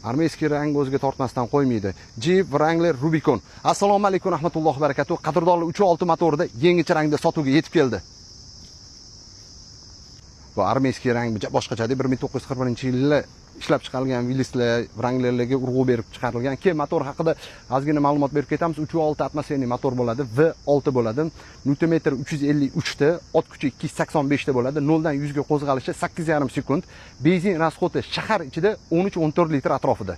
Armeyskiy rang o'ziga tortmasdan qo'ymaydi. Jeep Wrangler Rubicon. Assalomu alaykum rahmatullohi va barakatuh. Qadrdonlar 3.6 motorida yangicha rangda sotuvga yetib keldi. Bu armeyskiy rang boshqachada 1941-yilda ishlab chiqarilgan Willislar, Wranglerlarga urg'u berib chiqarilgan. Keyin motor haqida ozgina ma'lumot berib ketamiz. 3.6 atmosferli motor bo'ladi, V6 bo'ladi. Newtonmetr 353 ta, ot kuchi 285 ta bo'ladi. 0 dan 100 ga qo'zg'alishi 8,5 sekund. Benzin rasxodi shahar ichida 13-14 litr atrofida.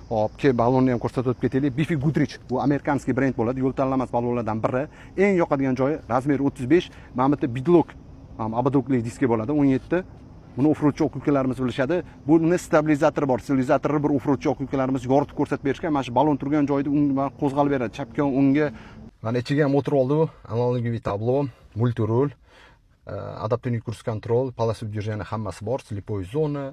Hop, keyin ballonni ham ko'rsatib o'tib ketaylik. Bifi Goodrich, bu amerikanskiy brend bo'ladi. Yo'l tanlamas ballonlardan biri. Eng yoqadigan joyi razmeri 35, mana bu bidlok, abadokli diski bo'ladi 17. Buni offroadchi o'quvchilarimiz bilishadi. Buni stabilizatori bor. Stabilizatori bir offroadchi o'quvchilarimiz yoritib ko'rsatib berishgan. Mana shu ballon turgan joyda unga qo'zg'alib beradi. Chapga o'ngga. Mana ichiga ham o'tirib oldi bu. Analogiy tablo, multirul, adaptivniy kurs kontrol, polosli движение hammasi bor, slipoy zona,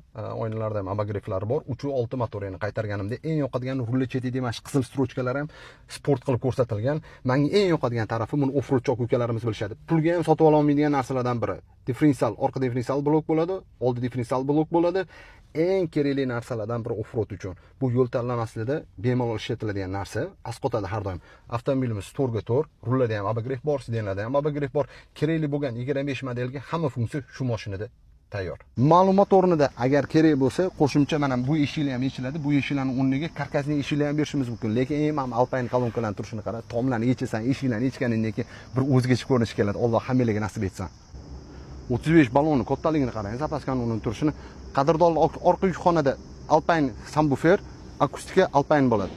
oynalarda ham abagreiflar bor. 3.6 motor, ya'ni qaytarganimda eng yoqadigan rulli chetida mana shu qizil strochkalar ham sport qilib ko'rsatilgan. Menga eng yoqadigan tarafi buni offroadchi ukalarimiz bilishadi. Pulga ham sotib ola olmaydigan narsalardan biri. Differensial, orqa differensial blok bo'ladi, oldi differensial blok bo'ladi. Eng kerakli narsalardan biri offroad uchun. Bu yo'l tanlamasida bemalol ishlatiladigan narsa. Asqotadi har doim. Avtomobilimiz to'rga to'r, rullarda ham abagreif bor, sidenlarda ham abagreif bor. Kerakli bo'lgan 25 modelga hamma funksiya shu mashinada tayyor. Ma'lumot o'rnida agar kerak bo'lsa, qo'shimcha mana bu eshiklar ham yechiladi. Bu eshiklarning o'rniga karkasning eshiklar ham berishimiz mumkin. Lekin ham Alpine kolonkalarning turishini qara, tomlarni yechasan, eshiklarni yechganingdan keyin bir o'zgacha ko'rinish keladi. Alloh hammalarga nasib etsin. 35 ballonni kattaligini qarang, zapaskani uning turishini. Qadrdonlar orqa yukxonada Alpine subwoofer, akustika Alpine bo'ladi.